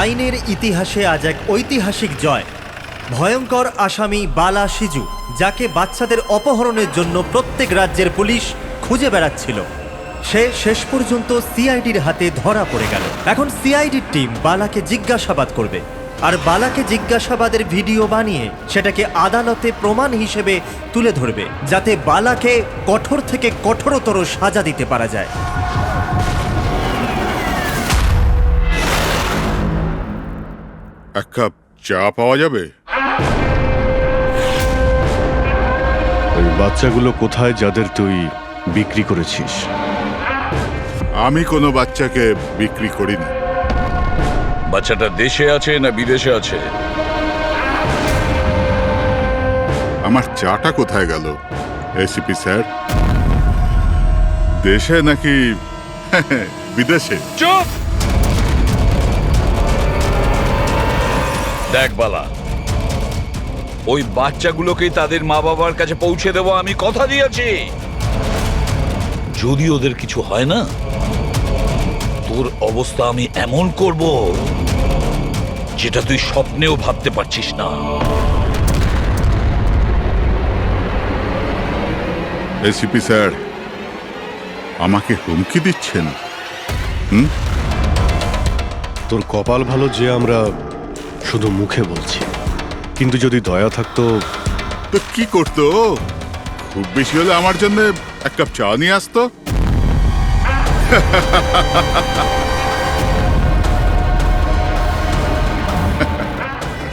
আইনের ইতিহাসে আজ এক ঐতিহাসিক জয়। ভয়ঙ্কর আসামি বালা সিজু, যাকে বাচ্চাদের অপহরণের জন্য প্রত্যেক রাজ্যের পুলিশ খুঁজে বেড়াচ্ছিল, সে শেষ পর্যন্ত সিআইডির হাতে ধরা পড়ে গেল। এখন সিআইডির টিম বালাকে জিজ্ঞাসাবাদ করবে, আর বালাকে জিজ্ঞাসাবাদের ভিডিও বানিয়ে সেটাকে আদালতে প্রমাণ হিসেবে তুলে ধরবে, যাতে বালাকে কঠোর থেকে কঠোরতর সাজা দিতে পারা যায়। এক কাপ চা পাওয়া যাবে? ওই বাচ্চাগুলো কোথায় যাদের তুই বিক্রি করেছিস? আমি কোনো বাচ্চাকে বিক্রি করিনি। বাচ্চাটা দেশে আছে না বিদেশে আছে? আমার চাটা কোথায় গেল এসিপি স্যার? দেশে নাকি বিদেশে? চুপ! দেখ বালা, ওই বাচ্চাগুলোকে তাদের মা বাবার কাছে পৌঁছে দেবো, আমি কথা দিয়েছি। যদি ওদের কিছু হয় না, তোর অবস্থা আমি এমন করব যেটা তুই স্বপ্নেও ভাবতে পারছিস না। এসিপি স্যার আমাকে হুমকি দিচ্ছেন? তোর কপাল ভালো যে আমরা শুধু মুখে বলছি, কিন্তু যদি দয়া থাকতো তো কি করতো? খুব বেশি হলে আমার জন্য এক কাপ চা নিয়ে আসতো।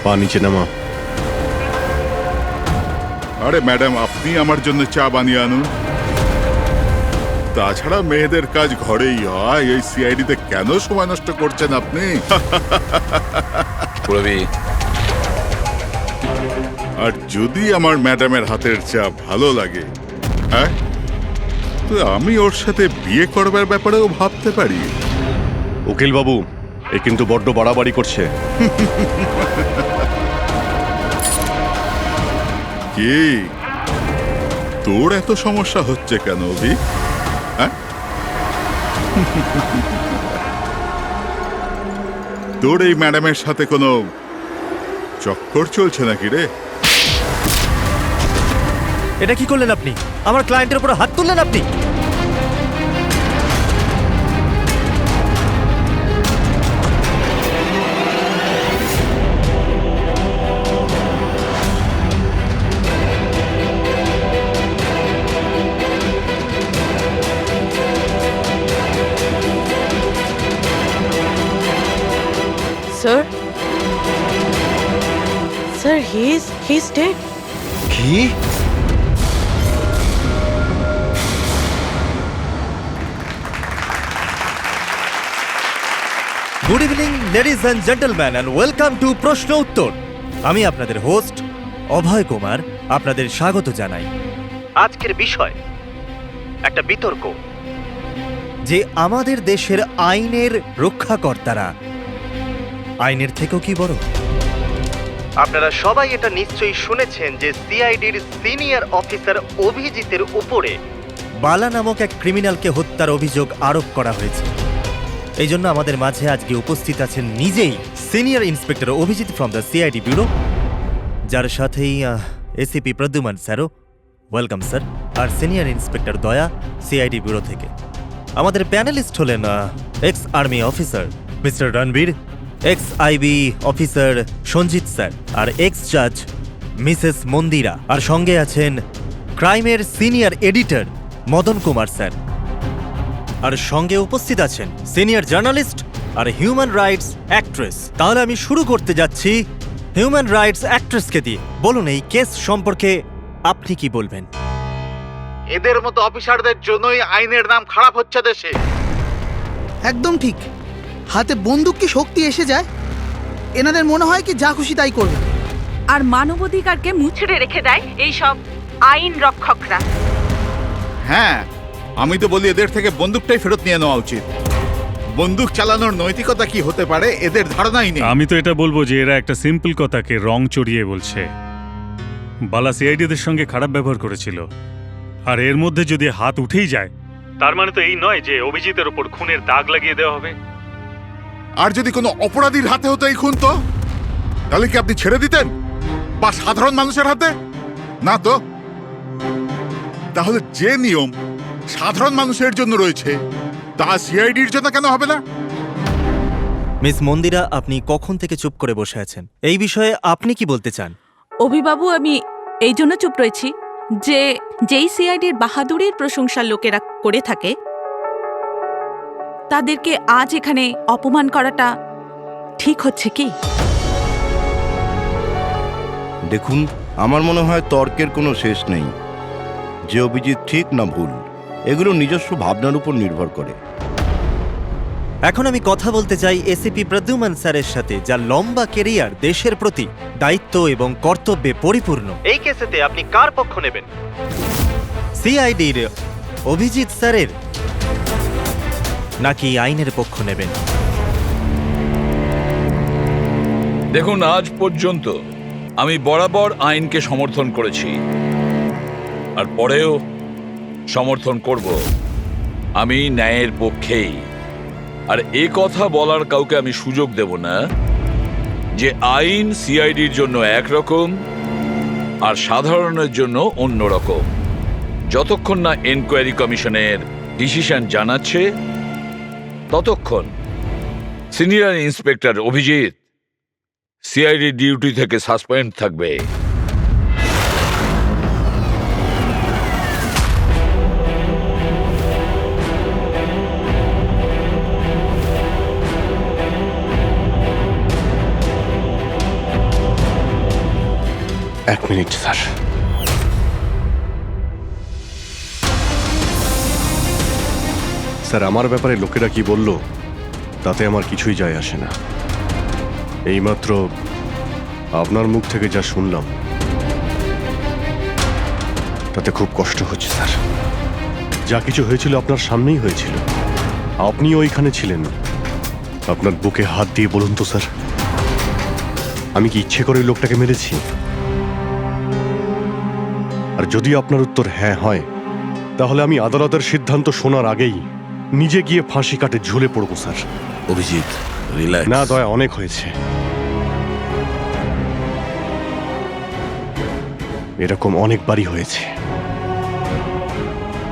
পা নিচে নামা। আরে ম্যাডাম, আপনি আমার জন্য চা বানিয়ে আনুন। তাছাড়া মেয়েদের কাজ ঘরেই হয়, এই সিআইডিতে কেন সময় নষ্ট করছেন আপনি? আর যদি আমার ম্যাডামের হাতের চা ভালো লাগে, হ্যাঁ, তো আমি ওর সাথে বিয়ে করবার ব্যাপারেও ভাবতে পারি। উকিল বাবু, এ কিন্তু বড্ড বাড়াবাড়ি করছে। কি তোর এত সমস্যা হচ্ছে কেন অভি? হ্যাঁ, তোর এই ম্যাডামের সাথে কোনো চক্কর চলছে নাকি রে? এটা কি করলেন আপনি? আমার ক্লায়েন্টের উপর হাত তুললেন আপনি। Sir? Sir, he's dead. কি? Good evening ladies and gentleman, and welcome to প্রশ্ন উত্তর। আমি আপনাদের হোস্ট অভয় কুমার আপনাদের স্বাগত জানাই। আজকের বিষয় একটা বিতর্ক, যে আমাদের দেশের আইনের রক্ষাকর্তারা আইনের থেকেও কি বড়। আপনারা সবাই এটা নিশ্চয়ই শুনেছেন যে সিআইডির সিনিয়র অফিসার অভিজিতের উপরে বালা নামক এক ক্রিমিনালকে হত্যার অভিযোগ আরোপ করা হয়েছে। এই জন্য আমাদের মাঝে আজকে উপস্থিত আছেন নিজেই senior inspector Abhijit from the CID bureau, যার সাথেই এসিপি প্রদ্যুমান স্যারও, ওয়েলকাম স্যার, আর senior inspector Daya CID bureau থেকে। আমাদের প্যানেলিস্ট হলেন ex army officer Mr Ranvir, ex IB officer Sanjit sir, আর এক্স জাজ মিসেস মন্দিরা, আর সঙ্গে আছেন ক্রাইমের senior editor Madan Kumar sir, আর সঙ্গে উপস্থিত আছেন সিনিয়র জার্নালিস্ট আর হিউম্যান রাইটস অ্যাক্ট্রেস। তাহলে আমি শুরু করতে যাচ্ছি হিউম্যান রাইটস অ্যাক্ট্রেসকে দিয়ে। বলুন, এই কেস সম্পর্কে আপনি কি বলবেন? এদের মতো অফিসারদের জন্যই আইনের নাম খারাপ হচ্ছে দেশে। একদম ঠিক। হাতে বন্দুক কি শক্তি এসে যায়? এনাদের মনে হয় কি যা খুশি তাই করবে, আর মানবাধিকারকে মুছড়ে রেখে দেয় এই সব আইন রক্ষকরা। হ্যাঁ, আমি তো বলি এদের থেকে বন্দুকটাই ফেরত নিয়ে নেওয়া উচিত। বন্দুক চালানোর নৈতিকতা কি হতে পারে এদের ধারণাই নেই। আমি তো এটা বলবো যে এরা একটা সিম্পল কথাকে রং চড়িয়ে বলছে। বালা সিআইডিদের সঙ্গে খারাপ ব্যবহার করেছিল, আর এর মধ্যে যদি হাত উঠেই যায়, তার মানে তো এই নয় যে অভিজিতের ওপর খুনের দাগ লাগিয়ে দেওয়া হবে। আর যদি কোনো অপরাধীর হাতে হতো এই খুন, তো তাহলে কি আপনি ছেড়ে দিতেন, বা সাধারণ মানুষের হাতে? না তো। তাহলে যে নিয়ম সাধারণ মানুষের জন্য রয়েছে তা সিআইডির জন্য কেন হবে না? মিস মন্দিরা, আপনি কখন থেকে চুপ করে বসে আছেন? এই বিষয়ে আপনি কি বলতে চান? অভিবাবু, আমি এই জন্য চুপ রয়েছি যে যেই সিআইডির বাহাদুরির প্রশংসা লোকেরা করে থাকে তাদেরকে আজ এখানে অপমান করাটা ঠিক হচ্ছে কি? দেখুন, আমার মনে হয় তর্কের কোনো শেষ নেই। যে অভিজিৎ ঠিক না ভুল, এগুলো নিজস্ব ভাবনার উপর নির্ভর করে। এখন আমি কথা বলতে চাই এসিপি প্রদ্যুম্ন স্যারের সাথে, যার লম্বা কেরিয়ার দেশের প্রতি দায়িত্ব এবং কর্তব্যে পরিপূর্ণ। এই কেসেতে আপনি কার পক্ষ নেবেন? সিআইডির অভিজিৎ স্যারের, নাকি আইনের পক্ষ নেবেন? দেখুন, আজ পর্যন্ত আমি বরাবর আইনকে সমর্থন করেছি, আর পরেও সমর্থন করব। আমি ন্যায়ের পক্ষেই। আর এ কথা বলার কাউকে আমি সুযোগ দেব না যে আইন সিআইডির জন্য একরকম আর সাধারণের জন্য অন্য রকম। যতক্ষণ না এনকোয়ারি কমিশনের ডিসিশন জানাচ্ছে ততক্ষণ senior inspector Abhijit CID duty থেকে সাসপেন্ড থাকবে। এক মিনিট স্যার। স্যার, আমার ব্যাপারে লোকেরা কি বলল তাতে আমার কিছুই যায় আসে না। এইমাত্র আপনার মুখ থেকে যা শুনলাম তাতে খুব কষ্ট হচ্ছে স্যার। যা কিছু হয়েছিল আপনার সামনেই হয়েছিল, আপনিও ওইখানে ছিলেন। আপনার বুকে হাত দিয়ে বলুন তো স্যার, আমি কি ইচ্ছে করে ওই লোকটাকে মেরেছি? আর যদি আপনার উত্তর হ্যাঁ হয়, তাহলে আমি আদালতের সিদ্ধান্ত শোনার আগেই নিজে গিয়ে ফাঁসি কাটে ঝুলে পড়বো স্যার। অভিজিৎ, রিল্যাক্স। না দয়া, অনেক হয়েছে। এরকম অনেকবারই হয়েছে।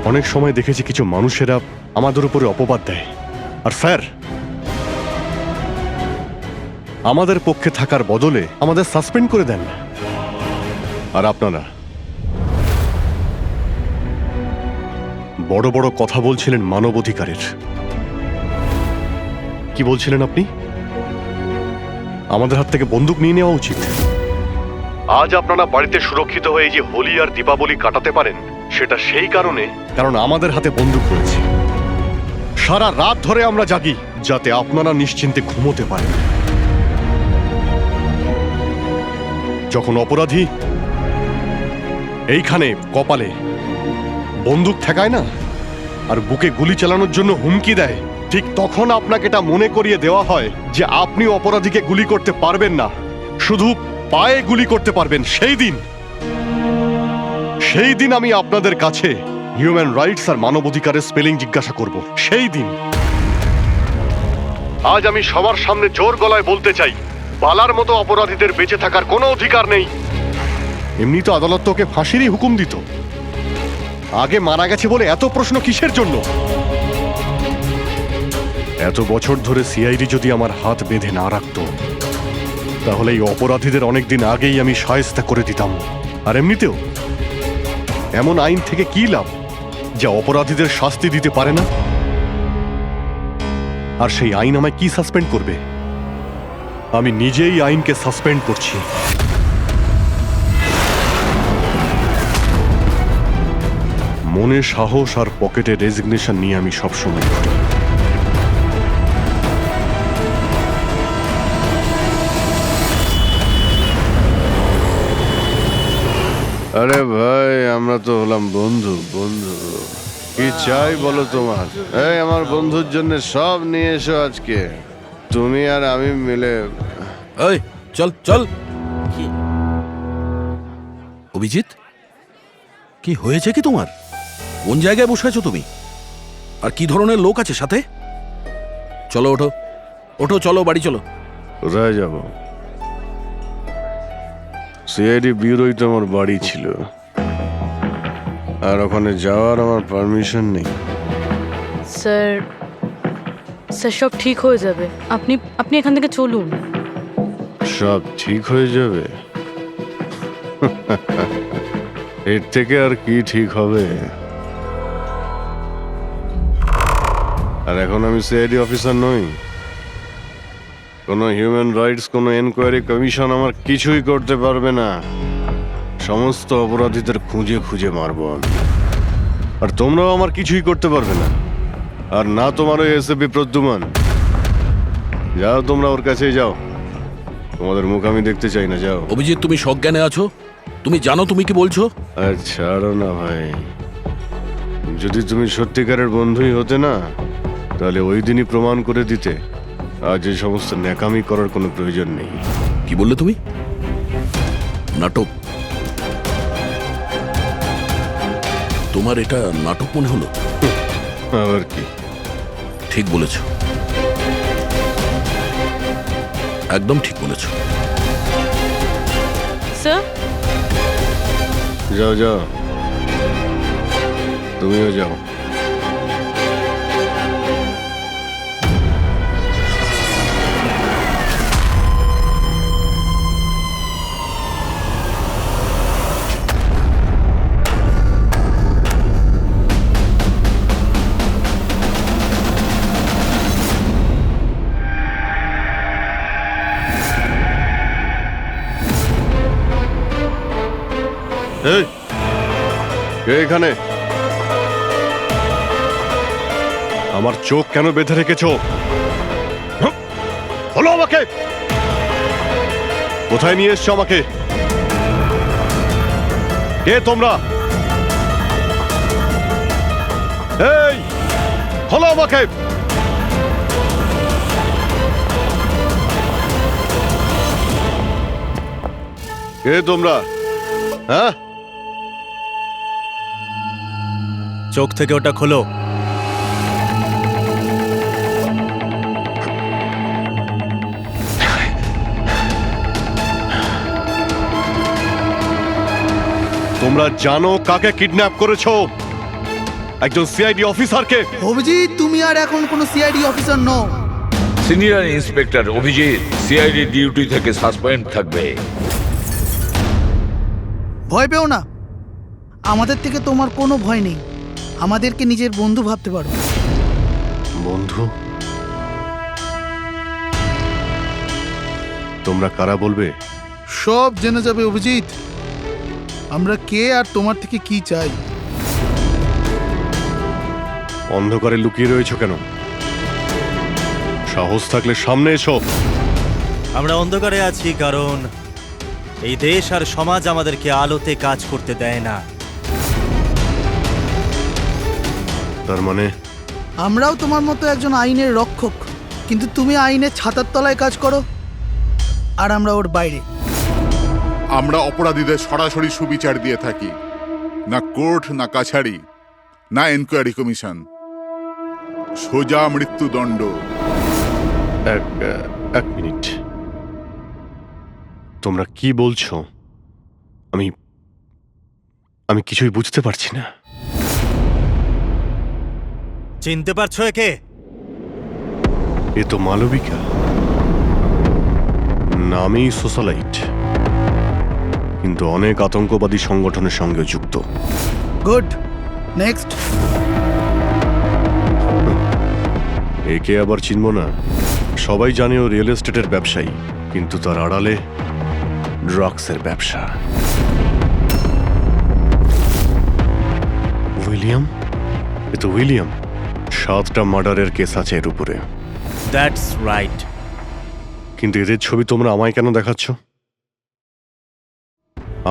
অনেক সময় দেখেছি কিছু মানুষেরা আমাদের উপরে অপবাদ দেয়, আর স্যার আমাদের পক্ষে থাকার বদলে আমাদের সাসপেন্ড করে দেন। আর আপনারা বড় বড় কথা বলছিলেন মানবাধিকারের। কি বলছিলেন আপনি? আমাদের হাত থেকে বন্দুক নিয়ে নেওয়া উচিত। আজ আপনারা বাড়িতে সুরক্ষিত হয়ে যে হোলি আর দীপাবলি কাটাতে পারেন, সেটা সেই কারণে কারণ আমাদের হাতে বন্দুক রয়েছে। সারা রাত ধরে আমরা জাগি যাতে আপনারা নিশ্চিন্তে ঘুমোতে পারেন। যখন অপরাধী এইখানে কপালে বন্দুক ঠেকায় না আর বুকে গুলি চালানোর জন্য হুমকি দেয়, ঠিক তখন আপনাকে এটা মনে করিয়ে দেওয়া হয় যে আপনি অপরাধীকে গুলি করতে পারবেন না, শুধু পায়ে গুলি করতে পারবেন। সেই দিন আমি আপনাদের কাছে হিউম্যান রাইটস আর মানবাধিকারের স্পেলিং জিজ্ঞাসা করব। সেই দিন। আজ আমি সবার সামনে জোর গলায় বলতে চাই, বালার মতো অপরাধীদের বেঁচে থাকার কোনো অধিকার নেই। এমনি তো আদালত তোকে ফাঁসিরই হুকুম দিত। আগে মারা গেছে বলে এত প্রশ্ন কিসের জন্য? এত বছর ধরে সিআইডি যদি আমার হাত বেঁধে না রাখতো, তাহলে এই অপরাধীদের অনেকদিন আগেই আমি শায়েস্তা করে দিতাম। আর এমনিতেও এমন আইন থেকে কি লাভ যা অপরাধীদের শাস্তি দিতে পারে না? আর সেই আইন আমায় কি সাসপেন্ড করবে? আমি নিজেই আইনকে সাসপেন্ড করছি। মনে সাহস আর পকেটে রেজিগনেশন নিয়ে আমি সবসময় ঘুরি। আরে ভাই, আমরা তো হলাম বন্ধু। বন্ধু কি চাই বলো তোমার? এই আমার বন্ধুর জন্য সব নিয়ে এসো আজকে, তুমি আর আমি মিলে। এই চল চল। অভিজিৎ, কি হয়েছে কি তোমার? কোন জায়গায় বসে আছো তুমি? আর কি ধরনের লোক আছে সাথে? চলো ওঠো, ওঠো, চলো বাড়ি চলো। কোথায় যাব? সিআইডি ব্যুরোই তো আমার বাড়ি ছিল, আর ওখানে যাওয়ার আমার পারমিশন নেই। স্যার, স্যার সব ঠিক হয়ে যাবে। আপনি আপনি এখান থেকে চলুন। সব ঠিক হয়ে যাবে? এর থেকে আর কি ঠিক হবে? আর এখন আমি সিআইডি অফিসার নই। কোনো হিউম্যান রাইটস, কোনো এনকোয়ারি কমিশন আমার কিছুই করতে পারবে না। সমস্ত অপরাধীদের খুঁজে খুঁজে মারব আমি। আর তোমরাও আমার কিছুই করতে পারবে না। আর না তোমার ওই এসএপি প্রদ্যুমান। যাও, তোমরা ওর কাছেই যাও। তোমাদের মুখ আমি দেখতে চাই না, যাও। অভিজিৎ, তুমি সজ্ঞানে আছো? তুমি জানো তুমি কি বলছো? আর ছাড়ো না ভাই। যদি তুমি সত্যিকারের বন্ধুই হতে না, তাহলে ওই দিনই প্রমাণ করে দিতে আজ এই সমস্ত ন্যাকামি করার কোনো প্রয়োজন নেই। কি বললে তুমি? নাটক? তোমার এটা নাটক মনে হলো? আবার কি? ঠিক বলেছ, একদম ঠিক বলেছ। স্যার, যাও যাও, তুমিও যাও। এই, কে এখানে? আমার চোখ কেন বেঁধে রেখেছ? বলো আমাকে, কোথায় নিয়ে এসছো আমাকে? কে তোমরা? এই, বলো আমাকে। কে তোমরা? হ্যাঁ, চোখ থেকে ওটা খোলো। তোমরা জানো কাকে কিডন্যাপ করেছো? একজন সিআইডি অফিসারকে। অভিজিৎ, তুমি আর এখন কোনো সিআইডি অফিসার নও। Senior inspector Abhijit CID duty থেকে সাসপেন্ড থাকবে। ভয় পেও না, আমাদের থেকে তোমার কোনো ভয় নেই। আমাদেরকে নিজের বন্ধু ভাবতে পারো। বন্ধু? তোমরা কারা বলবে? সব জেনে যাবে অভিজিৎ, আমরা কে আর তোমার থেকে কি চাই। অন্ধকারে লুকিয়ে রয়েছো কেন? সাহস থাকলে সামনে এসো। আমরা অন্ধকারে আছি কারণ এই দেশ আর সমাজ আমাদেরকে আলোতে কাজ করতে দেয় না। তার মানে আমরাও তোমার মতো একজন আইনের রক্ষক, কিন্তু তুমি আইনের ছাতার তলায় কাজ করো আর আমরা ওর বাইরে। আমরা অপরাধীদের সরাসরি সুবিচার দিয়ে থাকি, না কোর্ট, না কাছারি, না এনকোয়ারি কমিশন, সোজা মৃত্যুদণ্ড। এক মিনিট, তোমরা কি বলছো? আমি কিছুই বুঝতে পারছি না। চিনতে পারছো একে? এ তো মালবিকা, নামই সোশ্যালাইট, কিন্তু অনেক আতঙ্কবাদী সংগঠনের সঙ্গে যুক্ত। Good, next. একে আবার চিনব না? সবাই জানে ও রিয়েল এস্টেটের ব্যবসায়ী, কিন্তু তার আড়ালে ড্রাগসের ব্যবসা। উইলিয়াম? এ তো উইলিয়াম। 7টা মার্ডারের কেস আছে এর উপরে। That's right. কিন্তু এদের ছবি তোমরা আমায় কেন দেখাচ্ছ?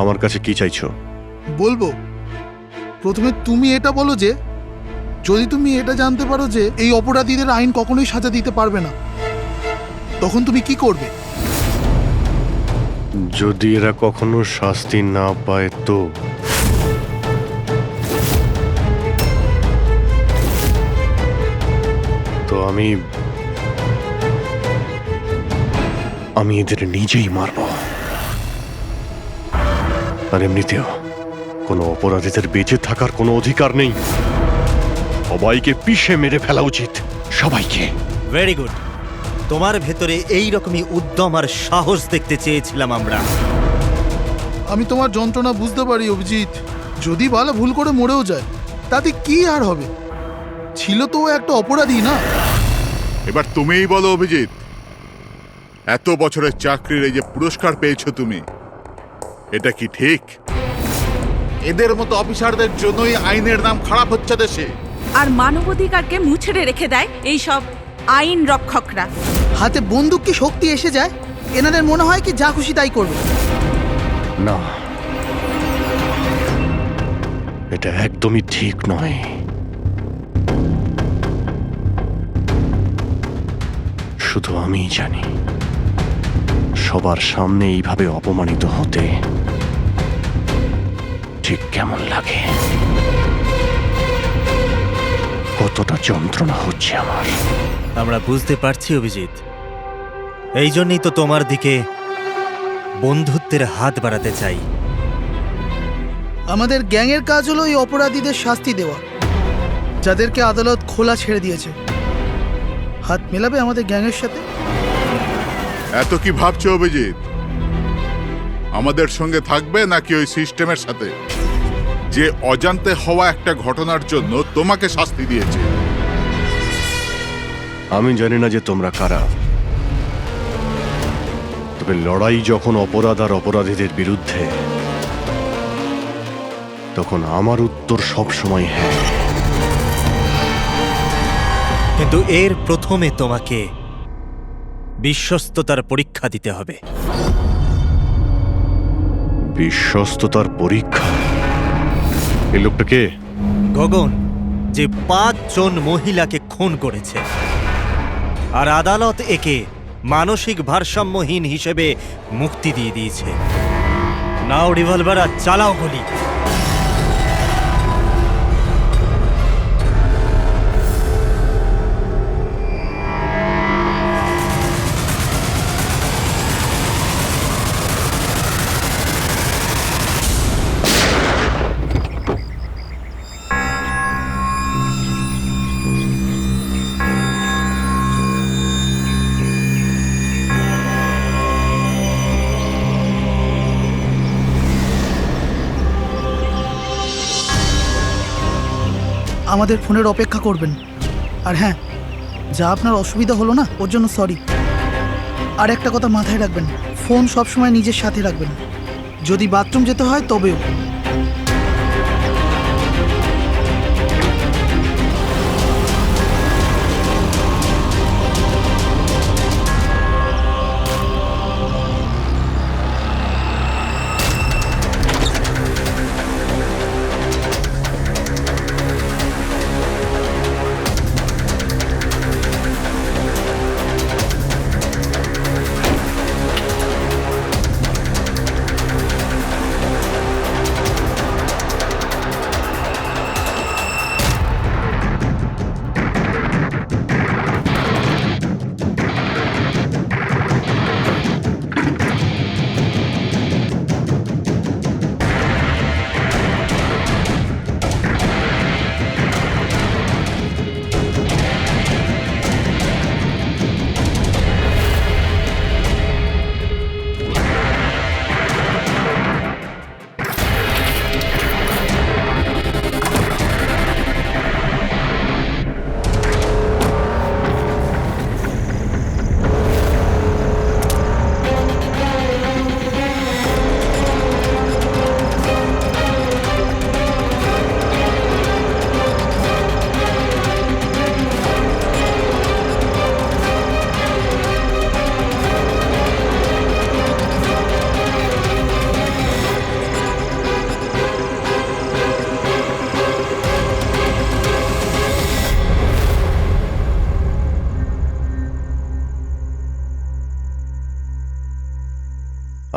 আমার কাছে কি চাইছো? বলবো, প্রথমে তুমি এটা বলো যে যদি তুমি এটা জানতে পারো যে এই অপরাধীদের আইন কখনোই সাজা দিতে পারবে না, তখন তুমি কি করবে? যদি এরা কখনো শাস্তি না পায় তো আমি আমি এদের নিজেই মারব। আর এমনিতেও কোনো অপরাধীদের বেঁচে থাকার কোনো অধিকার নেই। সবাইকে পিষে মেরে ফেলা উচিত, সবাইকে। Very good. তোমার ভেতরে এই রকমই উদ্যম আর সাহস দেখতে চেয়েছিলাম আমরা। আমি তোমার যন্ত্রণা বুঝতে পারি অভিজিৎ। যদি বালা ভুল করে মরেও যায় তাতে কি আর হবে? ছিল তো ও একটা অপরাধী, না? এবার তুমিই বলো অভিজিৎ, এত বছরের চাকরির এই যে পুরস্কার পেয়েছো তুমি, এটা কি ঠিক? এদের মতো অফিসারদের জন্যই আইনের নাম খারাপ হচ্ছে দেশে। আর মানবাধিকারকে মুছড়ে রেখে দেয় এই সব আইন রক্ষকরা। হাতে বন্দুক কি শক্তি এসে যায়? এনাদের মনে হয় কি যা খুশি তাই করবে। না, এটা একদমই ঠিক নয়। শুধু আমিই জানি সবার সামনে এইভাবে অপমানিত হতে ঠিক কেমন লাগে, কতটা যন্ত্রণা হচ্ছে আমার। আমরা বুঝতে পারছি অভিজিৎ, এই জন্যই তো তোমার দিকে বন্ধুত্বের হাত বাড়াতে চাই। আমাদের গ্যাংয়ের কাজ হলো এই অপরাধীদের শাস্তি দেওয়া, যাদেরকে আদালত খোলা ছেড়ে দিয়েছে। হাত মেলাবে আমাদের গ্যাংয়ের সাথে? এত কি ভাবছো অভিজিৎ? আমাদের সঙ্গে থাকবে নাকি ওই সিস্টেমের সাথে, যে অজান্তে হওয়া একটা ঘটনার জন্য তোমাকে শাস্তি দিয়েছে? আমি জানি না যে তোমরা কারা, তবে লড়াই যখন অপরাধ আর অপরাধীদের বিরুদ্ধে, তখন আমার উত্তর সবসময় হ্যাঁ। কিন্তু এর প্রথমে তোমাকে বিশ্বস্ততার পরীক্ষা দিতে হবে। বিশ্বস্ততার পরীক্ষা? এই লোকটা কে? গগন, যে 5 জন মহিলাকে খুন করেছে, আর আদালত একে মানসিক ভারসাম্যহীন হিসেবে মুক্তি দিয়ে দিয়েছে। নাও রিভলভার আর চালাও গুলি। আমাদের ফোনের অপেক্ষা করবেন। আর হ্যাঁ, যা আপনার অসুবিধা হলো না, ওর জন্য সরি। আর একটা কথা মাথায় রাখবেন, ফোন সবসময় নিজের সাথে রাখবেন। যদি বাথরুম যেতে হয় তবেও।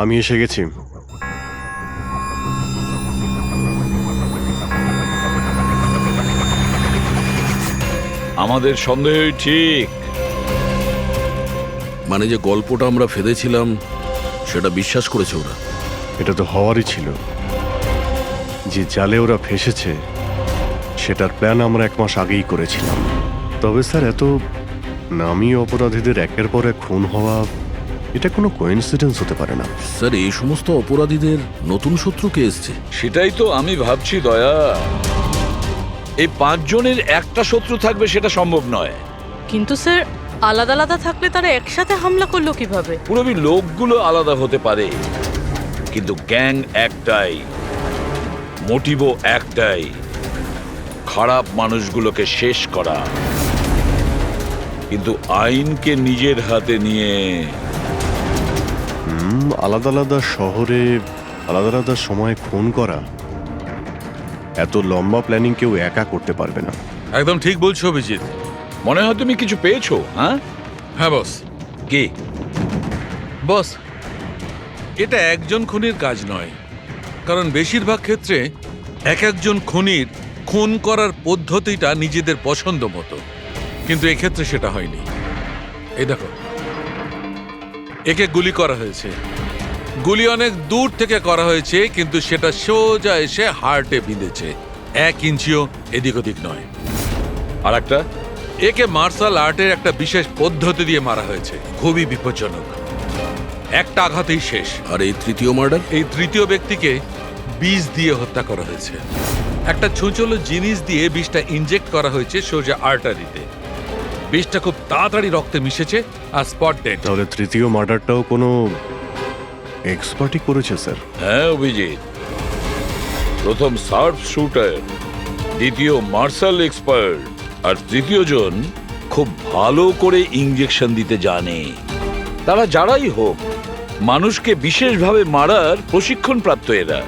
আমি এসে গেছি। আমাদের সন্দেহই ঠিক। মানে যে গল্পটা আমরা ফেলেছিলাম সেটা বিশ্বাস করেছে ওরা। এটা তো হওয়ারই ছিল। যে জালে ওরা ফেসেছে সেটার প্ল্যান আমরা 1 মাস আগেই করেছিলাম। তবে স্যার, এত নামী অপরাধীদের একের পর এক খুন হওয়া, এটা কোনো কোইন্সিডেন্স হতে পারে না। স্যার, এই সমস্ত অপরাধীদের নতুন শত্রু কে এসছে? সেটাই তো আমি ভাবছি দয়া। এই 5 জনের একটা শত্রু থাকবে সেটা সম্ভব নয়। কিন্তু স্যার, আলাদা আলাদা থাকলে তারা একসাথে হামলা করলো কিভাবে? পুরবি লোকগুলো আলাদা হতে পারে, কিন্তু গ্যাং একটাই, মোটিভও একটাই, খারাপ মানুষগুলোকে শেষ করা। কিন্তু আইনকে নিজের হাতে নিয়ে আলাদা আলাদা শহরে আলাদা আলাদা সময় খুন করা, এত লম্বা প্ল্যানিং কেউ একা করতে পারবে না। একদম ঠিক বলছো অভিজিৎ। মনে হয় তুমি কিছু পেয়েছো। হ্যাঁ হ্যাঁ বস। কি বস, এটা একজন খুনির কাজ নয়, কারণ বেশিরভাগ ক্ষেত্রে একজন খুনির খুন করার পদ্ধতিটা নিজেদের পছন্দ মতো, কিন্তু এক্ষেত্রে সেটা হয়নি। এই দেখো, একে গুলি করা হয়েছে, গুলি অনেক দূর থেকে করা হয়েছে, কিন্তু সেটা সোজা এসে হার্টে বিঁধেছে, 1 ইঞ্চিও এদিক ওদিক নয়। আর একটা, একে মার্শাল আর্টের একটা বিশেষ পদ্ধতি দিয়ে মারা হয়েছে, খুবই বিপজ্জনক, একটা আঘাতেই শেষ। আর এই তৃতীয় মার্ডার? এই তৃতীয় ব্যক্তিকে বিষ দিয়ে হত্যা করা হয়েছে, একটা ছোঁচলো জিনিস দিয়ে বিষটা ইনজেক্ট করা হয়েছে সোজা আর্টারিতে। বিষটা খুব তাড়াতাড়ি রক্তে মিশেছে আর স্পট ডেড। তাহলে তৃতীয় মার্ডারটাও কোনো এক্সপার্টই করেছে স্যার? হ্যাঁ অভিজিৎ, প্রথম শার্প শুটার, দ্বিতীয় মার্শাল এক্সপার্ট, আর তৃতীয় জন খুব ভালো করে ইঞ্জেকশন দিতে জানে। তারা যারাই হোক, মানুষকে বিশেষভাবে মারার প্রশিক্ষণ প্রাপ্ত এরা,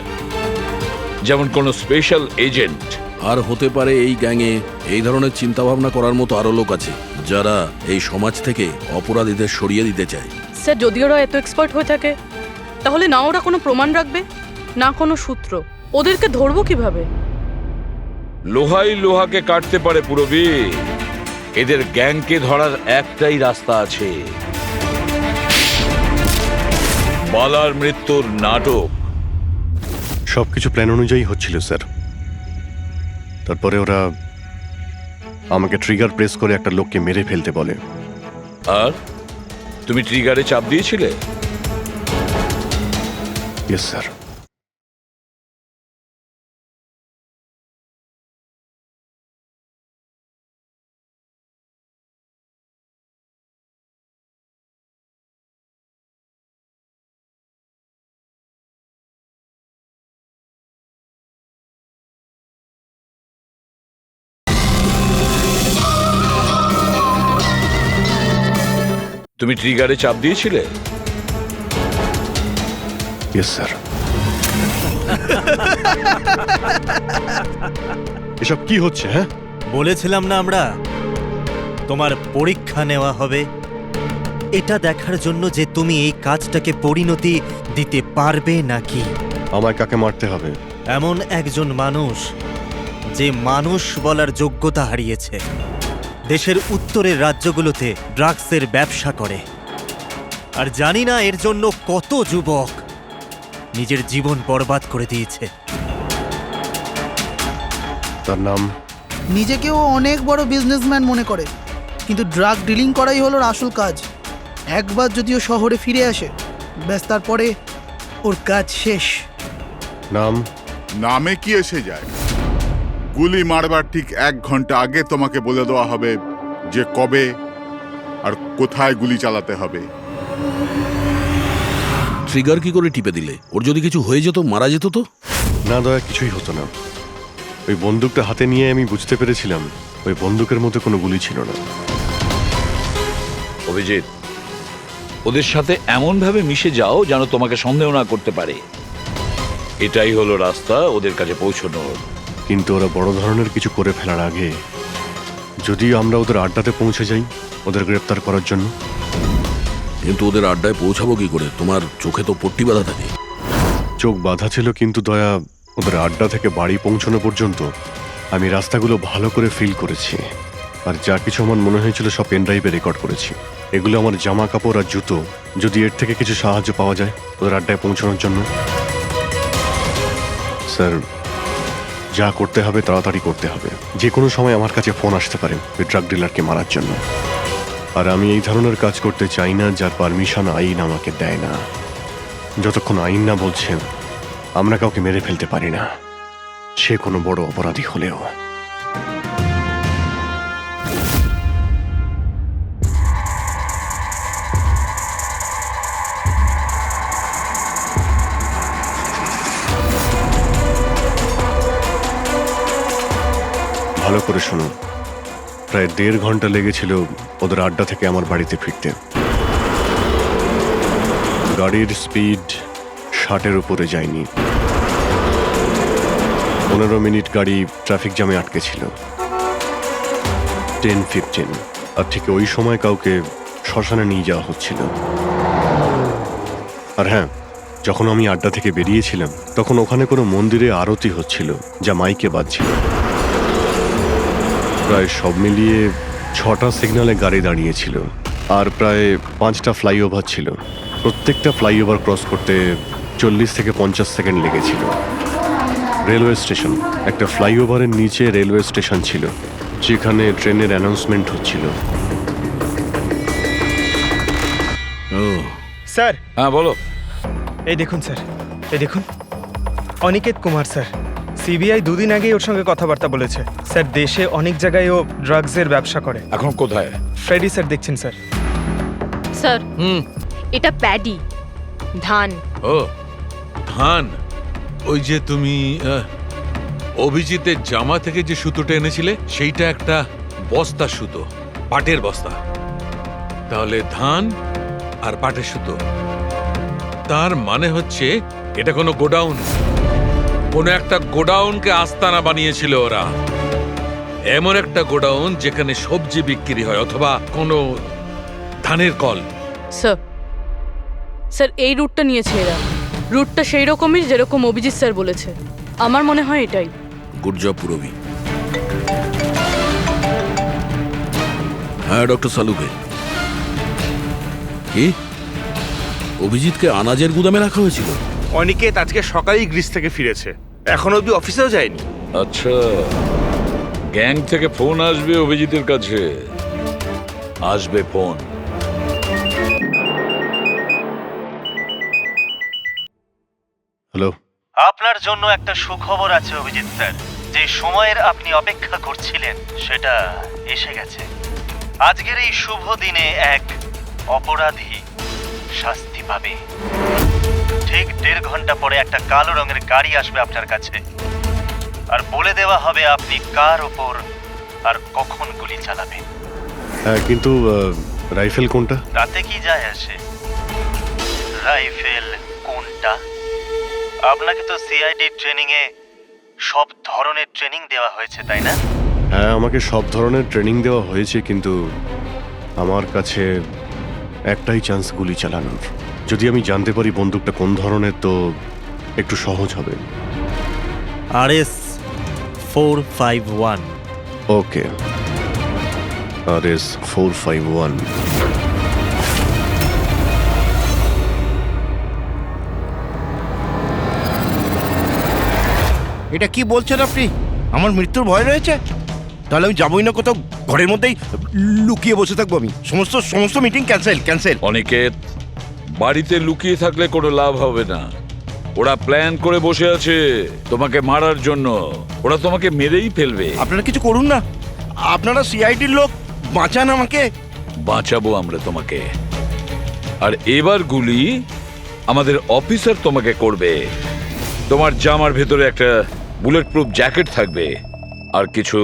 যেমন কোনো স্পেশাল এজেন্ট। আর হতে পারে এই গ্যাংয়ে এই ধরনের চিন্তাভাবনা করার মতো আরো লোক আছে, যারা এই সমাজ থেকে অপরাধীদের সরিয়ে দিতে চায়। স্যার, যদি ওরা এত এক্সপার্ট হয়ে থাকে, তাহলে না ওরা কোনো প্রমাণ রাখবে, না কোনো সূত্র। ওদেরকে ধরবো কিভাবে? লোহাই লোহাকে কাটতে পারে পুরবি। এদের গ্যাংকে ধরার একটাই রাস্তা আছে, বালার মৃত্যুর নাটক। সবকিছু প্ল্যান অনুযায়ী হচ্ছিল স্যার। তারপরে ওরা আমাকে ট্রিগার প্রেস করে একটা লোককে মেরে ফেলতে বলে। আর তুমি ট্রিগারে চাপ দিয়েছিলে? Yes sir. তুমি ট্রিগারে চাপ দিয়েছিলে? Yes sir. এসব কি হচ্ছে? হ্যাঁ, বলেছিলাম না আমরা, তোমার পরীক্ষা নেওয়া হবে, এটা দেখার জন্য যে তুমি এই কাজটাকে পরিণতি দিতে পারবে নাকি। আমায় কাকে মারতে হবে? এমন একজন মানুষ যে মানুষ বলার যোগ্যতা হারিয়েছে, দেশের উত্তরের রাজ্যগুলোতে ড্রাগসের ব্যবসা করে, আর জানি না এর জন্য কত যুবক নিজের জীবন বরবাদ করে দিয়েছে। তার নাম? নিজেকেও অনেক বড় বিজনেসম্যান মনে করে, কিন্তু ড্রাগ ডিলিং করাই হলো ওর আসল কাজ। একবার যদিও শহরে ফিরে আসে, ব্যাস তারপরে ওর কাজ শেষ। নাম? নামে কি এসে যায়? গুলি মারবার ঠিক 1 ঘন্টা আগে তোমাকে বলে দেওয়া হবে যে কবে আর কোথায় গুলি চালাতে হবে। ট্রিগার কি করে টিপে দিলে? ওর যদি কিছু হয়ে যেত, মারা যেত তো? না দয়া, কিছুই হতো না। ওই বন্দুকটা হাতে নিয়ে আমি বুঝতে পেরেছিলাম ওই বন্দুকের মধ্যে কোনো গুলি ছিল না। অভিজিৎ, ওদের সাথে এমন ভাবে মিশে যাও যেন তোমাকে সন্দেহ না করতে পারে। এটাই হলো রাস্তা ওদের কাছে পৌঁছানোর। কিন্তু ওরা বড় ধরনের কিছু করে ফেলার আগে যদি আমরা ওদের আড্ডাতে পৌঁছে যাই ওদের গ্রেপ্তার করার জন্য। কিন্তু ওদের আড্ডায় পৌঁছাবো কি করে? তোমার চোখে তো পট্টি বাঁধা থাকে। চোখ বাঁধা ছিল, কিন্তু দয়া, ওদের আড্ডা থেকে বাড়ি পৌঁছানো পর্যন্ত আমি রাস্তাগুলো ভালো করে ফিল করেছি। আর যা কিছু আমার মনে হয়েছিল সব পেন ড্রাইভে রেকর্ড করেছি। এগুলো আমার জামা কাপড় আর জুতো। যদি এর থেকে কিছু সাহায্য পাওয়া যায় ওদের আড্ডায় পৌঁছানোর জন্য। স্যার, যা করতে হবে তাড়াতাড়ি করতে হবে। যে কোনো সময় আমার কাছে ফোন আসতে পারে ওই ড্রাগ ডিলারকে মারার জন্য। আর আমি এই ধরনের কাজ করতে চাই না যার পারমিশন আইন আমাকে দেয় না। যতক্ষণ আইন না বলছে আমরা কাউকে মেরে ফেলতে পারি না, সে কোনো বড় অপরাধী হলেও। ভালো করে শোনো, প্রায় 1.5 ঘন্টা লেগেছিল ওদের আড্ডা থেকে আমার বাড়িতে ফিরতে। গাড়ির স্পিড 60-এর উপরে যায়নি। 15 মিনিট গাড়ি ট্রাফিক জ্যামে আটকে ছিল। 10-15 আর ঠিক ওই সময় কাউকে শ্মশানে নিয়ে যাওয়া হচ্ছিল। আর হ্যাঁ, যখন আমি আড্ডা থেকে বেরিয়েছিলাম তখন ওখানে কোনো মন্দিরে আরতি হচ্ছিল যা মাইকে বাজছিল। প্রায় সব মিলিয়ে 6টা সিগন্যালে গাড়ি দাঁড়িয়েছিল আর প্রায় 5টা ফ্লাইওভার ছিল। প্রত্যেকটা ফ্লাইওভার ক্রস করতে 40 থেকে 50 সেকেন্ড লেগেছিল। রেলওয়ে স্টেশন, একটা ফ্লাইওভারের নিচে রেলওয়ে স্টেশন ছিল যেখানে ট্রেনের অ্যানাউন্সমেন্ট হচ্ছিল। স্যার, হ্যাঁ বলো। এই দেখুন স্যার, এই দেখুন, অনিকেত কুমার স্যার। সিবিআই 2 দিন আগেই ওর সঙ্গে কথাবার্তা বলেছে। স্যার, দেশে অনেক জায়গায় ও ড্রাগসের ব্যবসা করে। এখন কোথায়? ফ্রেডি স্যার দেখছেন স্যার। স্যার, এটা প্যাডি, ধান। ও ধান, ওই যে তুমি অভিজিতের জামা থেকে যে সুতোটা এনেছিলে সেইটা একটা বস্তা সুতো, পাটের বস্তা। তাহলে ধান আর পাটের সুতো, তার মানে হচ্ছে এটা কোনো গোডাউন, কোনো একটা গোডাউনকে আস্তানা বানিয়েছিল ওরা। এমন একটা গোডাউন যেখানে সবজি বিক্রি হয় অথবা কোনো ধানের কল। স্যার, স্যার এই রুটটা নিয়েছে এরা। রুটটা সেই রকমই যেরকম অভিজিৎ স্যার বলেছে। আমার মনে হয় এটাই। গুড জব পুরবি। হ্যাঁ ডক্টর সালুকে। কি অভিজিৎকে আনাজের গুদামে রাখা হয়েছিল? অনিকেত আজকে সকালেই গ্রিস থেকে ফিরেছে, এখন অব্দি অফিসেও যায়নি। আচ্ছা, গ্যাং থেকে ফোন আসবে অভিজিতের কাছে। আসবে ফোন। হ্যালো, আপনার জন্য একটা সুখবর আছে অভিজিৎ স্যার। যে সময়ের আপনি অপেক্ষা করছিলেন সেটা এসে গেছে। আজকের এই শুভ দিনে এক অপরাধী শাস্তি পাবে। ঠিক 1.5 ঘন্টা পরে একটা কালো রঙের গাড়ি আসবে আপনার কাছে আর বলে দেওয়া হবে আপনি কার ওপর আর কখন গুলি চালাবেন। হ্যাঁ, কিন্তু রাইফেল কোনটা? তাতে কি যায় আসে রাইফেল কোনটা? আপনাকে তো সিআইডি ট্রেনিং এ সব ধরনের ট্রেনিং দেওয়া হয়েছে, তাই না? হ্যাঁ, আমাকে সব ধরনের ট্রেনিং দেওয়া হয়েছে, কিন্তু আমার কাছে একটাই চান্স গুলি চালানোর। যদি আমি জানতে পারি বন্দুকটা কোন ধরনের তো একটু সহজ হবে। RS 451। ওকে, RS 451। এটা কি বলছেন আপনি? আমার মৃত্যুর ভয় রয়েছে? তাহলে আমি যাবই না কোথাও, ঘরের মধ্যেই লুকিয়ে বসে থাকবো। আমি সমস্ত মিটিং ক্যান্সেল। অনিকেত, বাড়িতে লুকিয়ে থাকলে কোনো লাভ হবে না। ওরা প্ল্যান করে বসে আছে তোমাকে মারার জন্য। ওরা তোমাকে মেরেই ফেলবে। আপনারা কিছু করুন না, আপনারা সিআইডির লোক, বাঁচান আমাকে। বাঁচাবো আমরা তোমাকে। আর এবার গুলি আমাদের অফিসার তোমাকে করবে। তোমার জামার ভেতরে একটা বুলেট প্রুফ জ্যাকেট থাকবে আর কিছু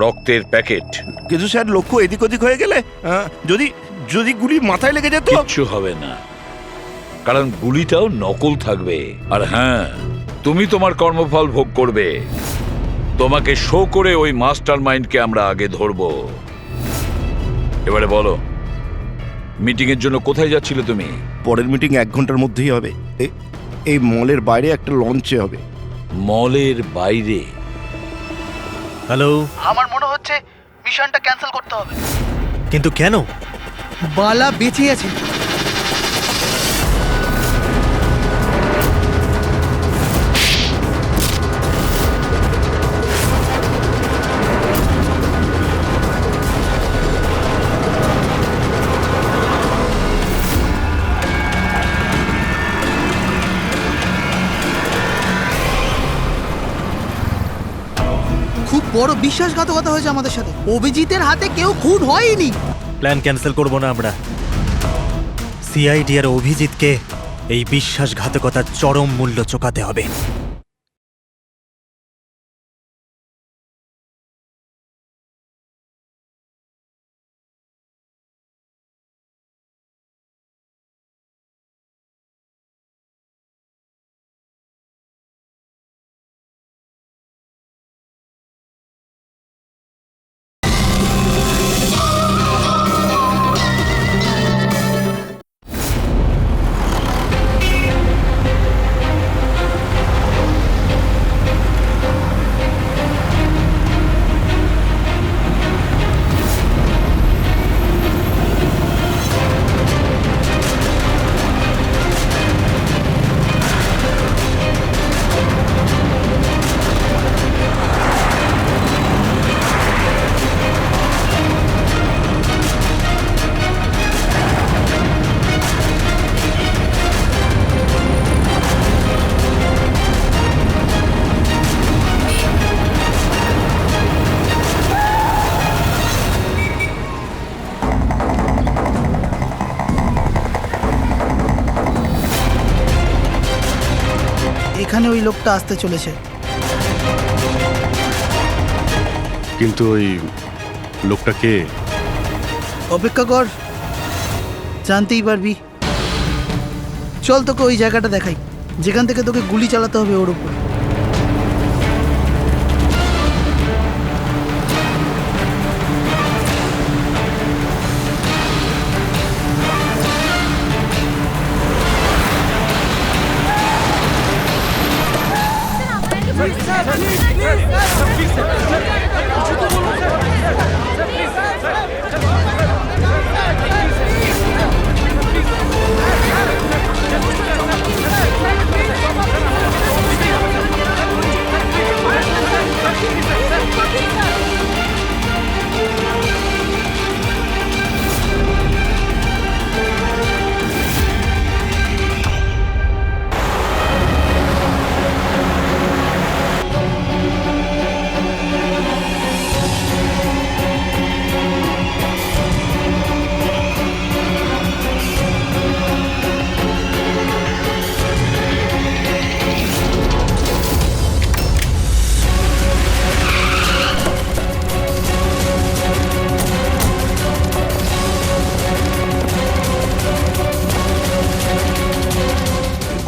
রক্তের প্যাকেট। কিন্তু স্যার, লক্ষ্য এদিক ওদিক হয়ে গেলে যদি গুলি মাথায় লেগে যেত? কিচ্ছু হবে না, কারণ গুলিটাও নকল থাকবে। আর হ্যাঁ, তুমি তোমার কর্মফল ভোগ করবে। তোমাকে শো করে ওই মাস্টার মাইন্ডকে আমরা আগে ধরবো। এবারে বলো, মিটিং এর জন্য কোথায় যাচ্ছিলে তুমি? পরের মিটিং 1 ঘন্টার মধ্যেই হবে। এই মলের বাইরে একটা লঞ্চে হবে। মলের বাইরে? হ্যালো, আমার মনে হচ্ছে মিশনটা ক্যান্সেল করতে হবে। কিন্তু কেন? বালা বেঁচে আছে। খুব বড় বিশ্বাসঘাতকতা হয়েছে আমাদের সাথে। অভিজিতের হাতে কেউ খুন হয়নি। প্ল্যান ক্যান্সেল করব না আমরা। সিআইডি আর অভিজিৎকে এই বিশ্বাসঘাতকতার চরম মূল্য চোকাতে হবে। এখানে ওই লোকটা আসতে চলেছে। কিন্তু ওই লোকটা কে? অপেক্ষা কর, জানতেই পারবি। চল তোকে ওই জায়গাটা দেখাই যেখান থেকে তোকে গুলি চালাতে হবে ওর উপর।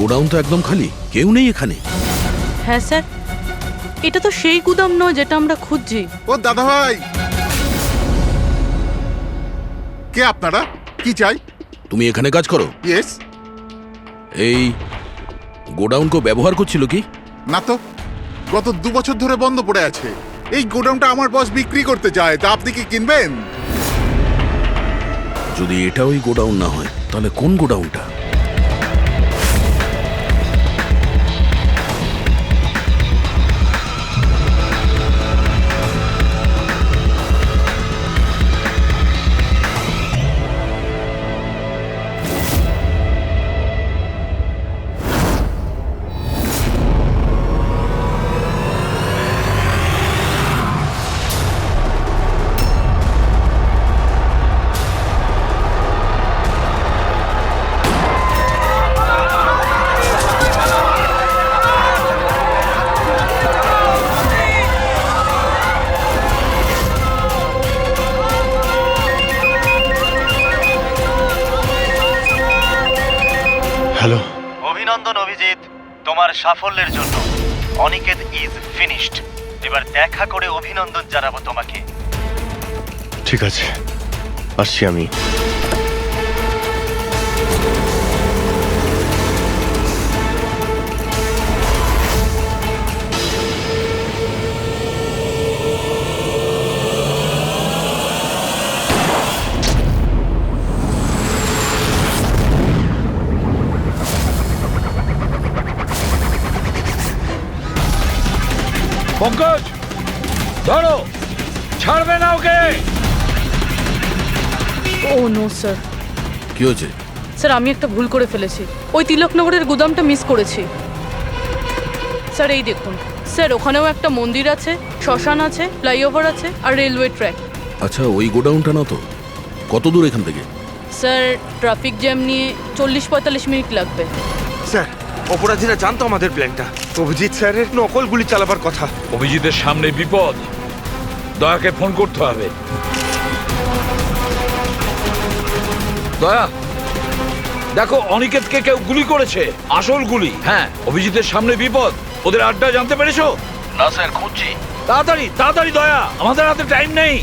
গোডাউন তো একদম খালি, কেউ নেই এখানে। হ্যাঁ স্যার, এটা তো সেই গুদাম নয় যেটা আমরা খুঁজছি। ও দাদা ভাই, কে আপনারা? কি চাই? তুমি এখানে কাজ করো? ইয়েস। এই গোডাউন কেউ ব্যবহার করছিল কি? না তো, গত 2 বছর ধরে বন্ধ পড়ে আছে। এই গোডাউনটা আমার বস বিক্রি করতে চায়, তা আপনি কি কিনবেন? যদি এটা ওই গোডাউন না হয় তাহলে কোন গোডাউনটা? হ্যালো। অভিনন্দন অভিজিৎ, তোমার সাফল্যের জন্য। Aniket is finished. এবার দেখা করে অভিনন্দন জানাবো তোমাকে। ঠিক আছে, আসছি আমি। ধরো, ছাড়বে না ওকে। ও নো স্যার। কি হয়েছে? স্যার আমি একটা ভুল করে ফেলেছি, ওই তিলকনগরের গুদামটা মিস করেছি। স্যার এই দেখুন স্যার, ওখানেও একটা মন্দির আছে, শ্মশান আছে, ফ্লাইওভার আছে আর রেলওয়ে ট্র্যাক। আচ্ছা ওই গোডাউনটা না তো? কত দূর এখান থেকে? স্যার ট্রাফিক জ্যাম নিয়ে 40-45 মিনিট লাগবে। স্যার অপরাধীরা জানতো আমাদের প্ল্যানটা। অভিজিৎ স্যারের নকল গুলি চালাবার কথা। অভিজিতের সামনে বিপদ, দয়াকে ফোন করতে হবে। দয়া, দেখো অনিকেতকে কেউ গুলি করেছে, আসল গুলি। হ্যাঁ, অভিজিতের সামনে বিপদ। ওদের আড্ডা জানতে পেরেছো? না স্যার, খুঁজছি। তাড়াতাড়ি তাড়াতাড়ি দয়া, আমাদের হাতে টাইম নেই।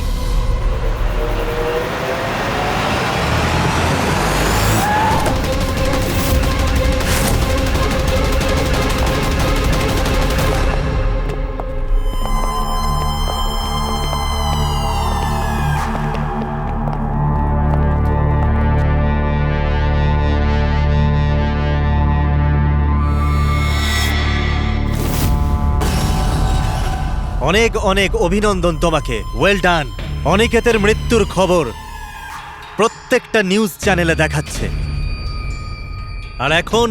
অনেক অনেক অভিনন্দন তোমাকে, ওয়েল ডান। অনিকেতের মৃত্যুর খবর প্রত্যেকটা নিউজ চ্যানেলে দেখাচ্ছে, আর এখন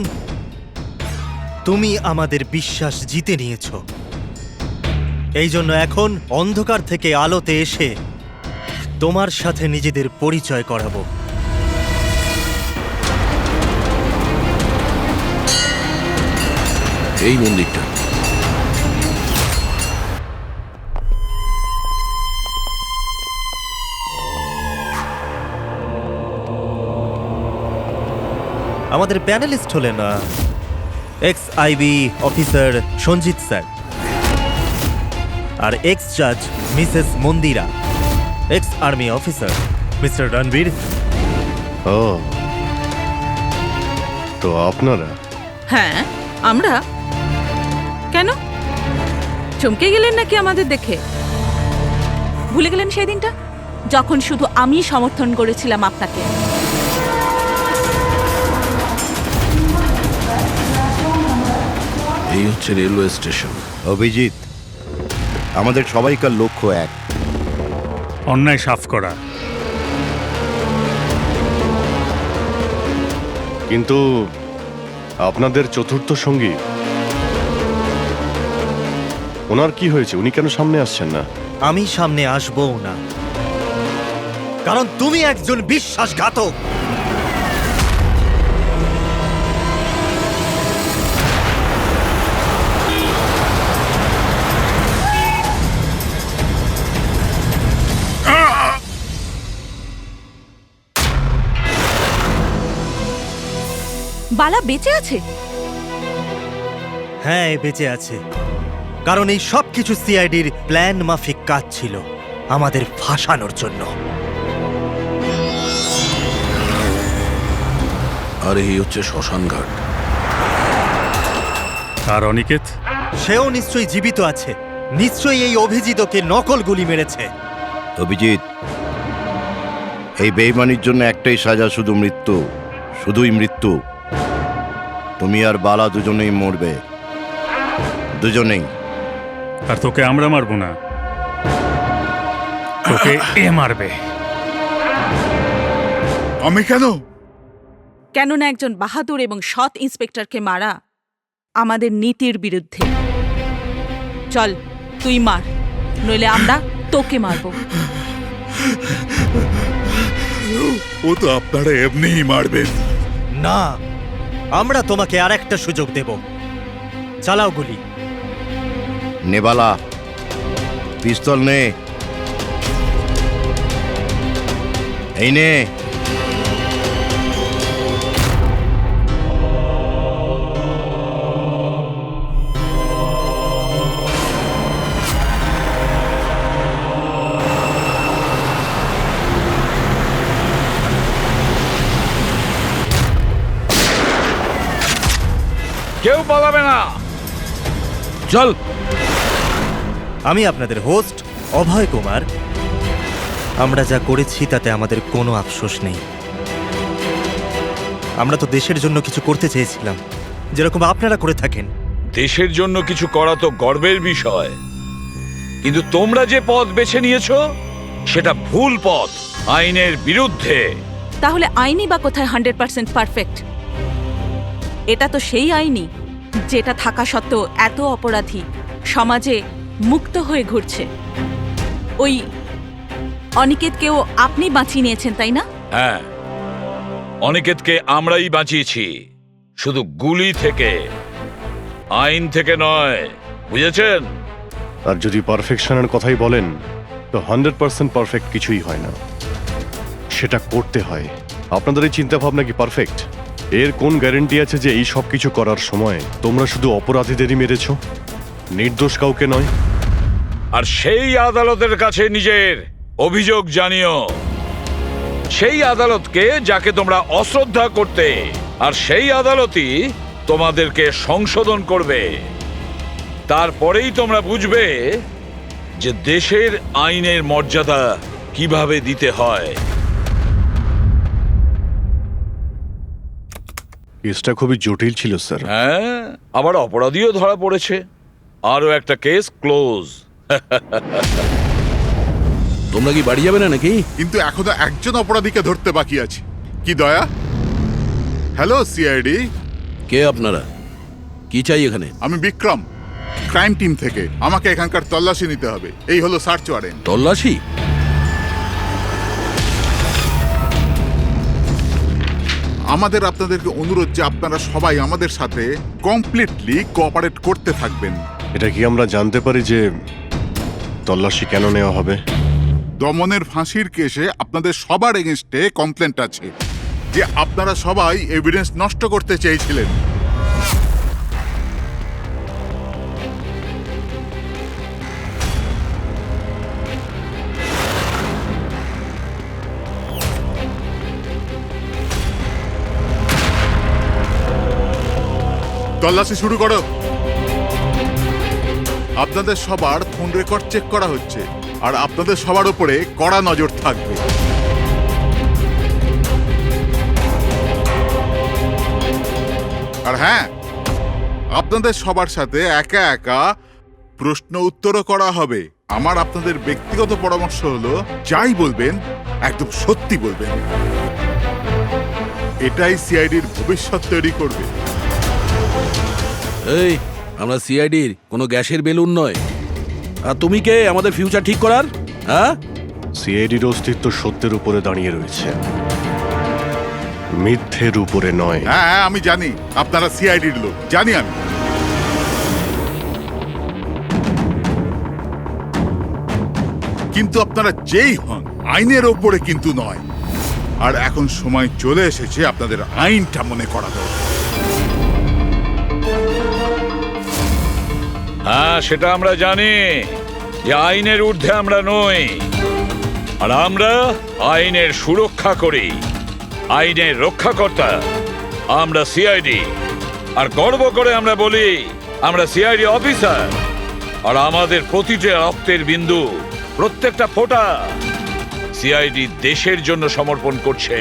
তুমি আমাদের বিশ্বাস জিতে নিয়েছো। এই জন্য এখন অন্ধকার থেকে আলোতে এসে তোমার সাথে নিজেদের পরিচয় করাবো। এই মন্দিরটা। আমাদের প্যানেলিস্ট হলেন ex IB officer Sanjit sir, আর এক্স জাজ Mrs Mandira, ex army officer Mr Ranvir. ও, তো আপনারা? হ্যাঁ আমরা। কেন চমকে গেলেন নাকি আমাদের দেখে? ভুলে গেলেন সেই দিনটা যখন শুধু আমি সমর্থন করেছিলাম আপনাকে? এই হচ্ছে রেলওয়ে স্টেশন। অভিজিৎ, আমাদের সবাইকার লক্ষ্য এক, অন্যায় সাফ করা। কিন্তু আপনাদের চতুর্থ সঙ্গী, ওনার কি হয়েছে? উনি কেন সামনে আসছেন না? আমি সামনে আসবো না, কারণ তুমি একজন বিশ্বাসঘাতক। বালা বেঁচে আছে? হ্যাঁ, এ বেঁচে আছে, কারণ এই সব কিছু সিআইডির প্ল্যান মাফিক কাজ ছিল আমাদের ফাঁসানোর জন্য। আর এই হচ্ছে শ্মশান ঘাট। আর অনিকেত? সেও নিশ্চয়ই জীবিত আছে, নিশ্চয়ই এই অভিজিৎকে নকল গুলি মেরেছে। অভিজিৎ, এই বেইমানির জন্য একটাই সাজা, শুধু মৃত্যু, শুধুই মৃত্যু। তুমি আর বালা দুজনেই মরবে, দুজনেই। আর তোকে আমরা মারবো না, তোকে এ মারবে। আমি কেন? কেননা একজন বাহাদুর এবং সৎ ইন্সপেক্টরকে মারা আমাদের নীতির বিরুদ্ধে। চল তুই মার, নইলে আমরা তোকে মারব। ও তো আপনারা এমনিই মারবেন। না, আমরা তোমাকে আর একটা সুযোগ দেব। চালাও গুলি। নেবালা, পিস্তল নে। এই নে। কেউ পালাবে না, চল। আমি আপনাদের হোস্ট অভয় কুমার। আমরা যা করেছি তাতে আমাদের কোনো আফসোস নেই। আমরা তো দেশের জন্য কিছু করতে চেয়েছিলাম, যেরকম আপনারা করে থাকেন। দেশের জন্য কিছু করা তো গর্বের বিষয়, কিন্তু তোমরা যে পথ বেছে নিয়েছো সেটা ভুল পথ, আইনের বিরুদ্ধে। তাহলে আইনই বা কোথায় 100% পারফেক্ট? এটা তো সেই আইনই যেটা থাকা সত্ত্বেও এত অপরাধী সমাজে মুক্ত হয়ে ঘুরছে। ওই অনিকেতকেও আপনি বাঁচিয়ে নিয়েছেন, তাই না? হ্যাঁ, অনিকেতকে আমরাই বাঁচিয়েছি, শুধু গুলি থেকে, আইন থেকে নয়, বুঝেছেন? আর যদি পারফেকশনের কথাই বলেন তো 100% পারফেক্ট কিছুই হয় না, সেটা করতে হয়। আপনাদের এই চিন্তা ভাবনা কি পারফেক্ট? এর কোন গ্যারেন্টি আছে যে এই সব কিছু করার সময় তোমরা শুধু অপরাধীদেরই মেরেছো, নির্দোষ কাউকে নয়? আর সেই আদালতের কাছে নিজের অভিযোগ জানিও, সেই আদালতকে যাকে তোমরা অশ্রদ্ধা করতে, আর সেই আদালতই তোমাদেরকে সংশোধন করবে। তারপরেই তোমরা বুঝবে যে দেশের আইনের মর্যাদা কিভাবে দিতে হয়। কেসটা খুবই জটিল ছিল স্যার। হ্যাঁ, আবার অপরাধীও ধরা পড়েছে। আরো একটা কেস ক্লোজ। তোমরা কি বাড়ি যাবে না নাকি? কিন্তু এখনো একজন অপরাধীকে ধরতে বাকি আছে। কি দয়া? Hello CID. কে আপনারা? কি চাই এখানে? আমি বিক্রম, ক্রাইম টিম থেকে। আমাকে এখানকার তল্লাশি নিতে হবে। এই হলো সার্চ ওয়ারেন্ট। তল্লাশি? আমাদের আপনাদেরকে অনুরোধ যে আপনারা সবাই আমাদের সাথে কমপ্লিটলি কোঅপারেট করতে থাকবেন। এটা কি আমরা জানতে পারি যে তল্লাশি কেন নেওয়া হবে? দমনের ফাঁসির কেসে আপনাদের সবার এগেনস্টে কমপ্লেন্ট আছে যে আপনারা সবাই এভিডেন্স নষ্ট করতে চেয়েছিলেন। তল্লাশি শুরু করো। আপনাদের সবার ফোন রেকর্ড চেক করা হচ্ছে, আর আপনাদের সবার উপরে কড়া নজর থাকবে। আর হ্যাঁ, আপনাদের সবার সাথে একা একা প্রশ্ন উত্তরও করা হবে। আমার আপনাদের ব্যক্তিগত পরামর্শ হলো, যাই বলবেন একদম সত্যি বলবেন। এটাই সিআইডির ভবিষ্যৎ তৈরি করবে। এই, আমরা সিআইডির কোনো গ্যাসের বেলুন নয়। আর তুমি কে আমাদের ফিউচার ঠিক করার? হ্যাঁ, সিআইডির অস্তিত্ব সত্যের উপরে দাঁড়িয়ে রয়েছে, মিথ্যের উপরে নয়। হ্যাঁ, আমি জানি আপনারা সিআইডির লোক, জানি আমি। কিন্তু আপনারা যেই হন, আইনের ওপরে কিন্তু নয়। আর এখন সময় চলে এসেছে আপনাদের আইনটা মনে করা দরকার। হ্যাঁ, সেটা আমরা জানি যে আইনের ঊর্ধ্বে আমরা নই, আর আমরা আইনের সুরক্ষা করি, আইনের রক্ষাকর্তা। আমরা সিআইডি, আর গর্ব করে আমরা বলি আমরা সিআইডি অফিসার। আর আমাদের প্রতিটা রক্তের বিন্দু, প্রত্যেকটা ফোঁটা সিআইডি দেশের জন্য সমর্পণ করছে।